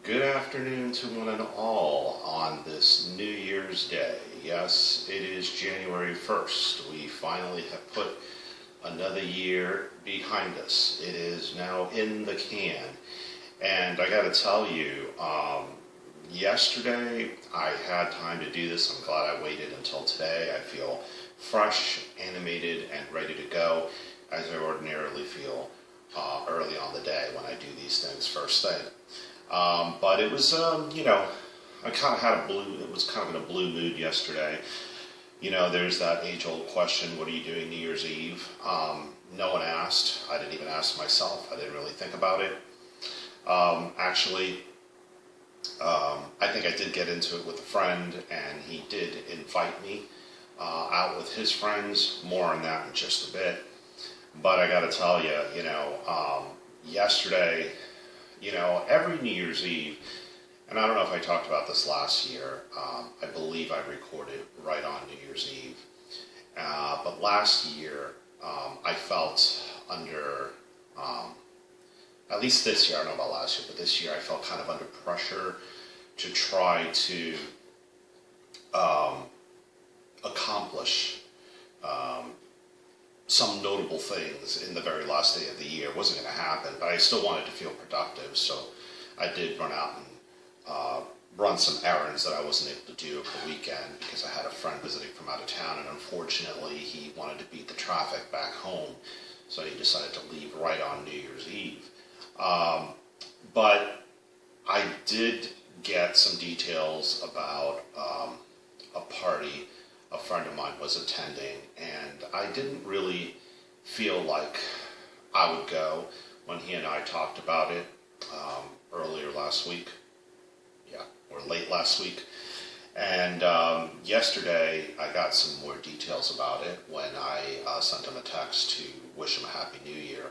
Good afternoon to one and all on this New Year's Day. Yes, it is January 1st. We finally have put another year behind us. It is now in the can. And I got to tell you, yesterday I had time to do this. I'm glad I waited until today. I feel fresh, animated, and ready to go as I ordinarily feel early on the day when I do these things first thing. But it was, I kind of had it was kind of in a blue mood yesterday. There's that age-old question, what are you doing New Year's Eve? No one asked. I didn't even ask myself. I didn't really think about it. I think I did get into it with a friend, and he did invite me out with his friends. More on that in just a bit. But I got to tell you, yesterday, every New Year's Eve, and I don't know if I talked about this last year, I believe I recorded right on New Year's Eve. But last year, I felt under, at least this year, I don't know about last year, but this year I felt kind of under pressure to try to accomplish some notable things in the very last day of the year. It wasn't going to happen, but I still wanted to feel productive, so I did run out and run some errands that I wasn't able to do over the weekend because I had a friend visiting from out of town, and unfortunately he wanted to beat the traffic back home, so he decided to leave right on New Year's Eve. But I did get some details about a party a friend of mine was attending, and I didn't really feel like I would go when he and I talked about it earlier last week, or late last week. And yesterday I got some more details about it when I sent him a text to wish him a Happy New Year.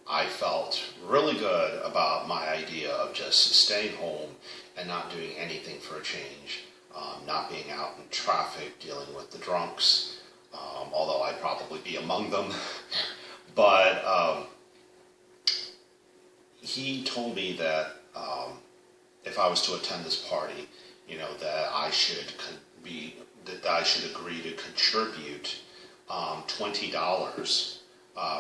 I felt really good about my idea of just staying home and not doing anything for a change. Not being out in traffic, dealing with the drunks, although I'd probably be among them. But he told me that if I was to attend this party, that I should agree to contribute $20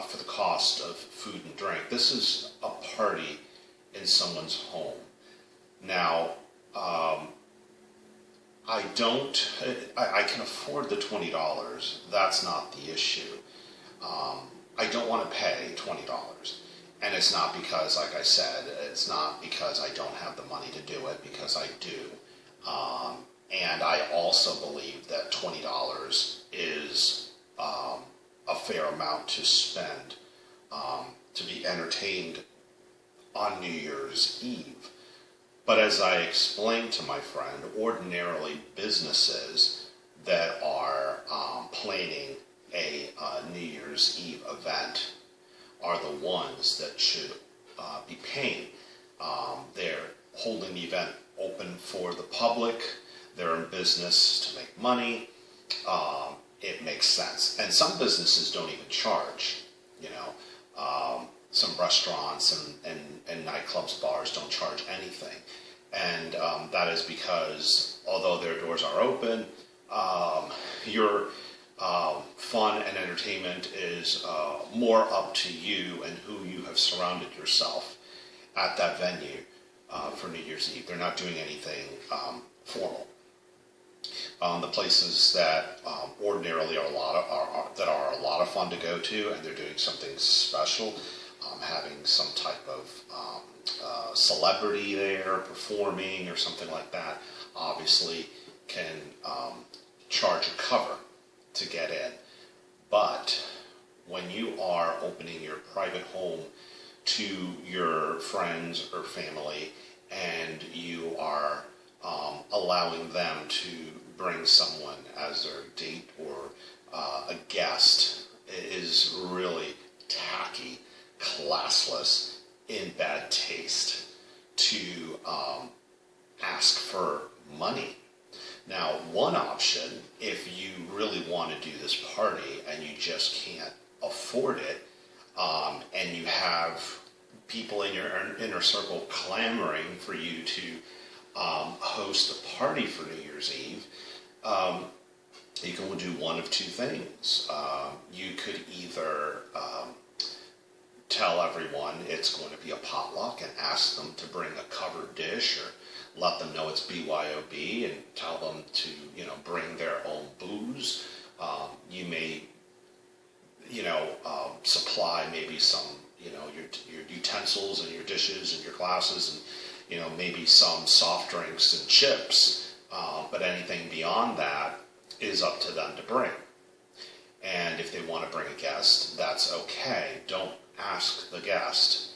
for the cost of food and drink. This is a party in someone's home. Now, I can afford the $20. That's not the issue. I don't want to pay $20. And it's not because, like I said, it's not because I don't have the money to do it, because I do. And I also believe that $20 is a fair amount to spend to be entertained on New Year's Eve. But as I explained to my friend, ordinarily businesses that are planning a New Year's Eve event are the ones that should be paying. They're holding the event open for the public. They're in business to make money. It makes sense. And some businesses don't even charge, some restaurants and nightclubs, bars don't charge anything. And that is because, although their doors are open, your fun and entertainment is more up to you and who you have surrounded yourself at that venue for New Year's Eve. They're not doing anything formal. The places that ordinarily are a lot of fun to go to, and they're doing something special, having some type of celebrity there performing or something like that, obviously can charge a cover to get in. But when you are opening your private home to your friends or family, and you are allowing them to bring someone as their date or a guest, it is really tacky, classless, in bad taste to ask for money. Now, one option, if you really want to do this party and you just can't afford it, and you have people in your inner circle clamoring for you to host a party for New Year's Eve, you can do one of two things. You could either tell everyone it's going to be a potluck and ask them to bring a covered dish, or let them know it's BYOB and tell them to, bring their own booze. You may, supply maybe some, your utensils and your dishes and your glasses and, maybe some soft drinks and chips. But anything beyond that is up to them to bring. And if they want to bring a guest, that's okay. Don't ask the guest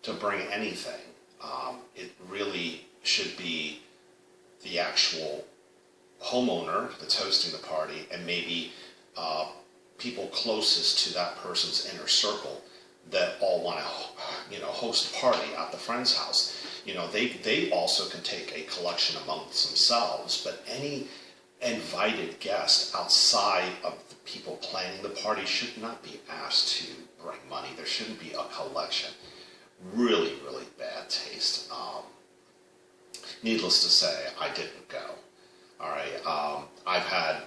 to bring anything. It really should be the actual homeowner that's hosting the party, and maybe people closest to that person's inner circle that all want to, host a party at the friend's house. They also can take a collection amongst themselves, but any invited guest outside of the people planning the party should not be asked to bring money. There shouldn't be a collection. Really, really bad taste. Needless to say, I didn't go. All right. I've had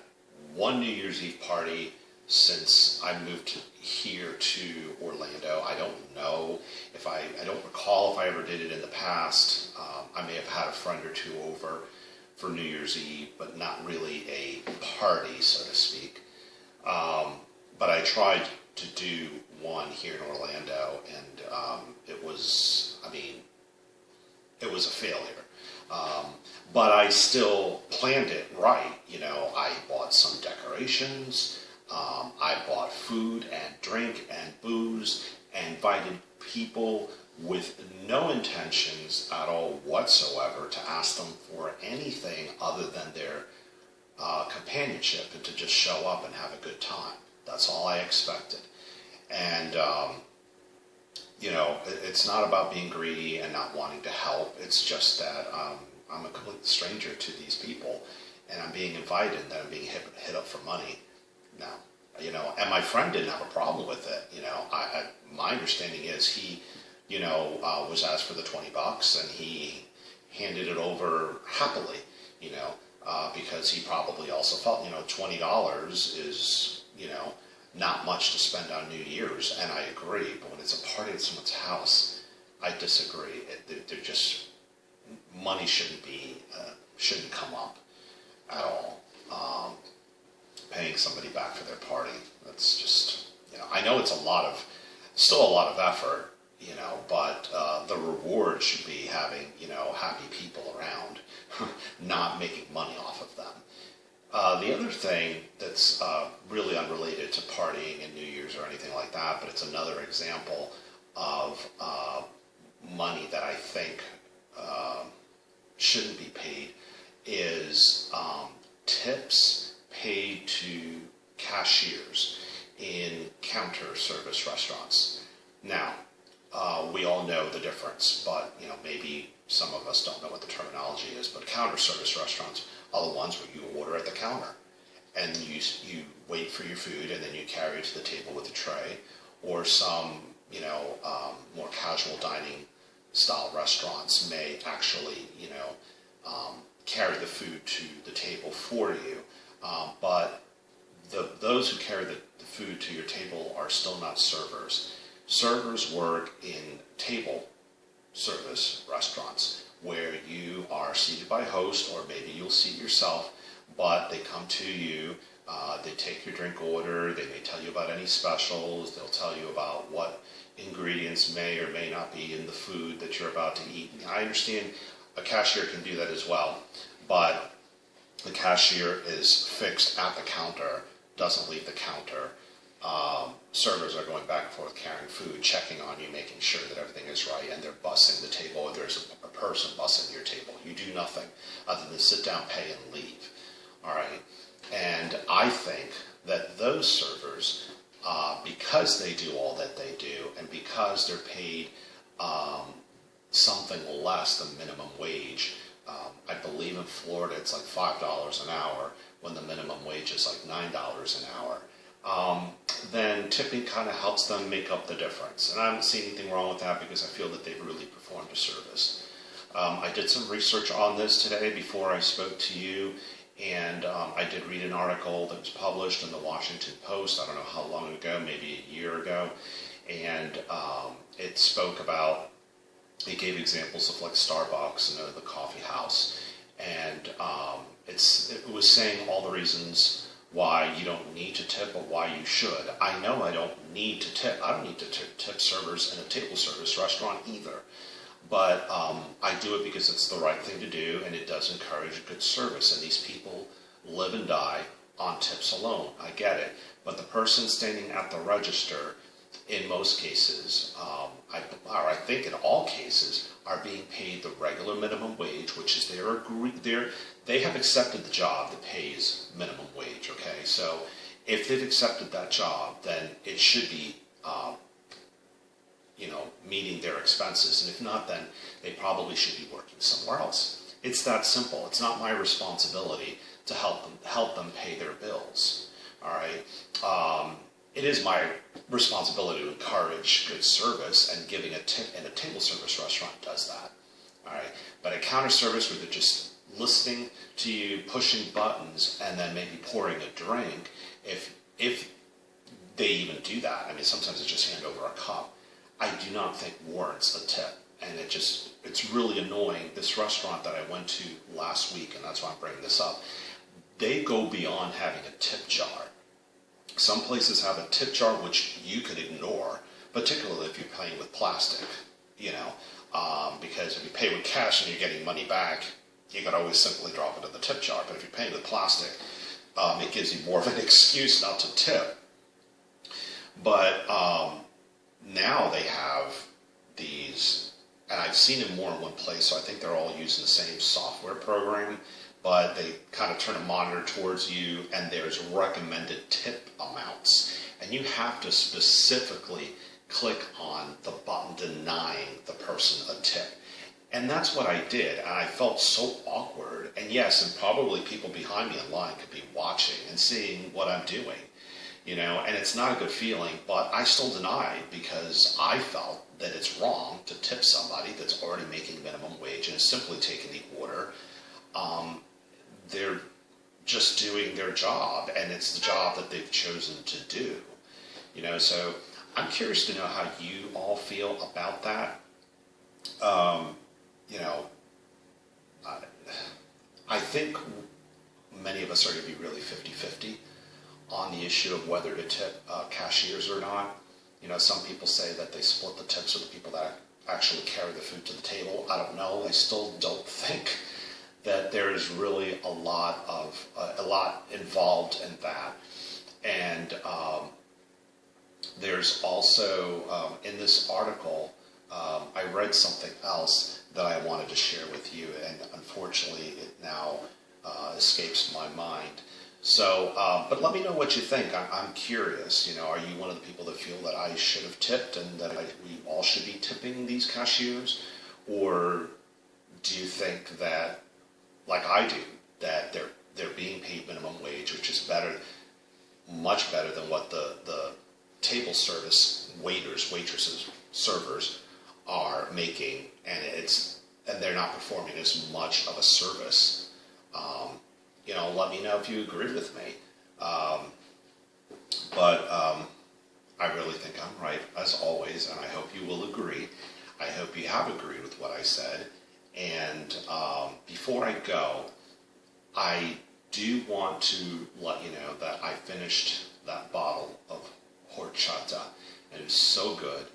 one New Year's Eve party since I moved here to Orlando. I don't know if I don't recall if I ever did it in the past. I may have had a friend or two over for New Year's Eve, but not really a party, so to speak. But I tried to do one here in Orlando, and it was a failure. But I still planned it right. I bought some decorations. I bought food and drink and booze, and invited people with no intentions at all whatsoever to ask them for anything other than their companionship, and to just show up and have a good time. That's all I expected. And, it's not about being greedy and not wanting to help. It's just that I'm a complete stranger to these people, and I'm being invited, and then I'm being hit up for money. Now, and my friend didn't have a problem with it. My understanding is he, was asked for the $20, and he handed it over happily, because he probably also felt, $20 is, not much to spend on New Year's, and I agree. But when it's a party at someone's house, I disagree. They're just, money shouldn't come up at all. Paying somebody back for their party, that's just, I know it's still a lot of effort, but the reward should be having, happy people around, not making money off of them. The other thing that's really unrelated to partying and New Year's or anything like that, but it's another example of money that I think shouldn't be paid, is tips paid to cashiers in counter service restaurants. Now, we all know the difference, but maybe some of us don't know what the terminology is. But counter service restaurants are the ones where you order at the counter, and you wait for your food, and then you carry it to the table with a tray. Or some more casual dining style restaurants may actually carry the food to the table for you. But those who carry the food to your table are still not servers. Servers work in table service restaurants where you are seated by host, or maybe you'll seat yourself, but they come to you, they take your drink order, they may tell you about any specials, they'll tell you about what ingredients may or may not be in the food that you're about to eat. I understand a cashier can do that as well, but the cashier is fixed at the counter, doesn't leave the counter. Servers are going back and forth carrying food, checking on you, making sure that everything is right, and they're bussing the table, or there's a person bussing your table. You do nothing other than sit down, pay, and leave. All right? And I think that those servers, because they do all that they do, and because they're paid something less than minimum wage, I believe in Florida it's like $5 an hour when the minimum wage is like $9 an hour. then tipping kind of helps them make up the difference. And I don't see anything wrong with that because I feel that they've really performed a service. I did some research on this today before I spoke to you, and I did read an article that was published in the Washington Post, I don't know how long ago, maybe a year ago, and it spoke about, it gave examples of like Starbucks and the coffee house, and it was saying all the reasons why you don't need to tip, but why you should. I know I don't need to tip. I don't need to tip servers in a table service restaurant either. But I do it because it's the right thing to do, and it does encourage good service. And these people live and die on tips alone. I get it. But the person standing at the register, in most cases, I think in all cases, are being paid the regular minimum wage, which is they have accepted the job that pays minimum wage, okay? So if they've accepted that job, then it should be, meeting their expenses. And if not, then they probably should be working somewhere else. It's that simple. It's not my responsibility to help them pay their bills, all right? It is my responsibility to encourage good service, and giving a tip in a table service restaurant does that. All right, but a counter service where they're just listening to you, pushing buttons, and then maybe pouring a drink, if they even do that, I mean, sometimes they just hand over a cup, I do not think warrants a tip. And it's really annoying. This restaurant that I went to last week, and that's why I'm bringing this up, they go beyond having a tip jar. Some places have a tip jar which you could ignore, particularly if you're paying with plastic, because if you pay with cash and you're getting money back, you could always simply drop it in the tip jar. But if you're paying with plastic, it gives you more of an excuse not to tip. But now they have these, and I've seen them more in one place, so I think they're all using the same software program, but they kind of turn a monitor towards you, and there's recommended tip amounts. And you have to specifically click on the button denying the person a tip. And that's what I did, and I felt so awkward. And yes, and probably people behind me in line could be watching and seeing what I'm doing, and it's not a good feeling, but I still denied because I felt that it's wrong to tip somebody that's already making minimum wage and is simply taking the order. They're just doing their job, and it's the job that they've chosen to do. So I'm curious to know how you all feel about that. I think many of us are going to be really 50-50 on the issue of whether to tip cashiers or not. Some people say that they split the tips with the people that actually carry the food to the table. I don't know. I still don't think that there is really a lot involved in that. And there's also, in this article, I read something else that I wanted to share with you, and unfortunately it now escapes my mind. So, but let me know what you think. I'm curious. Are you one of the people that feel that I should have tipped and that we all should be tipping these cashiers? Or do you think that, like I do, that they're being paid minimum wage, which is better, much better than what the table service waiters, waitresses, servers are making, and they're not performing as much of a service? Let me know if you agree with me. But I really think I'm right, as always, and I hope you will agree. I hope you have agreed with what I said. And before I go, I do want to let you know that I finished that bottle of horchata, and it was so good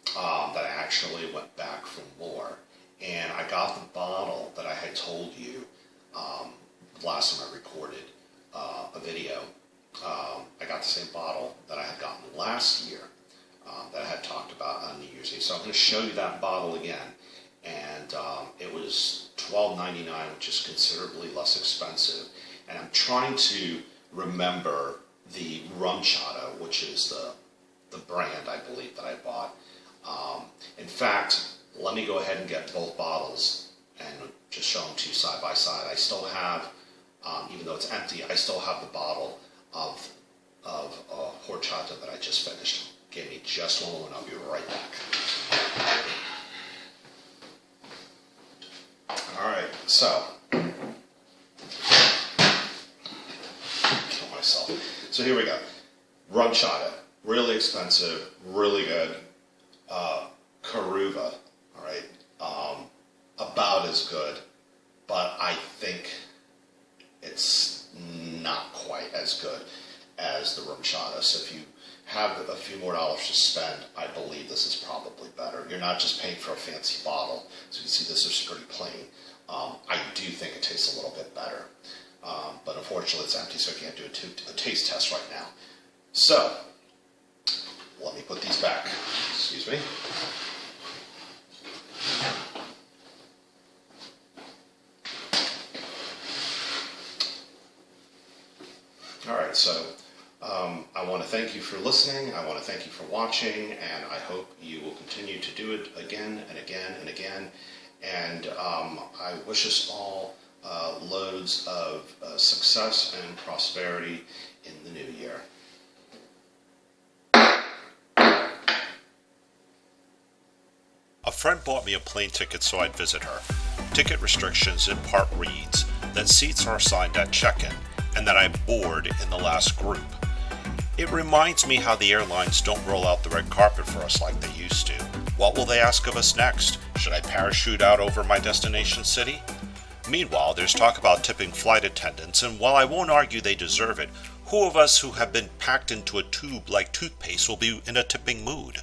that I actually went back for more. And I got the bottle that I had told you last time I recorded a video. I got the same bottle that I had gotten last year that I had talked about on New Year's Eve. So I'm going to show you that bottle again. And it was $12.99, which is considerably less expensive. And I'm trying to remember the rum chata, which is the brand, I believe, that I bought. In fact, let me go ahead and get both bottles and just show them to you side by side. I still have, even though it's empty, I still have the bottle of of horchata that I just finished. Give me just one moment, I'll be right back. Alright, so, kill myself. So here we go. Rum chata, really expensive, really good. Karuva, alright, about as good, but I think it's not quite as good as the rum chata. So if you have a few more dollars to spend, I believe this is probably better. You're not just paying for a fancy bottle. So you can see this is pretty plain. I do think it tastes a little bit better. But unfortunately it's empty, so I can't do a taste test right now. So, let me put these back. Excuse me. Alright, so I want to thank you for listening, I want to thank you for watching, and I hope you will continue to do it again and again and again. And I wish us all loads of success and prosperity in the new year. A friend bought me a plane ticket so I'd visit her. Ticket restrictions in part reads that seats are assigned at check-in and that I'm bored in the last group. It reminds me how the airlines don't roll out the red carpet for us like they used to. What will they ask of us next? Should I parachute out over my destination city? Meanwhile, there's talk about tipping flight attendants, and while I won't argue they deserve it, who of us who have been packed into a tube like toothpaste will be in a tipping mood?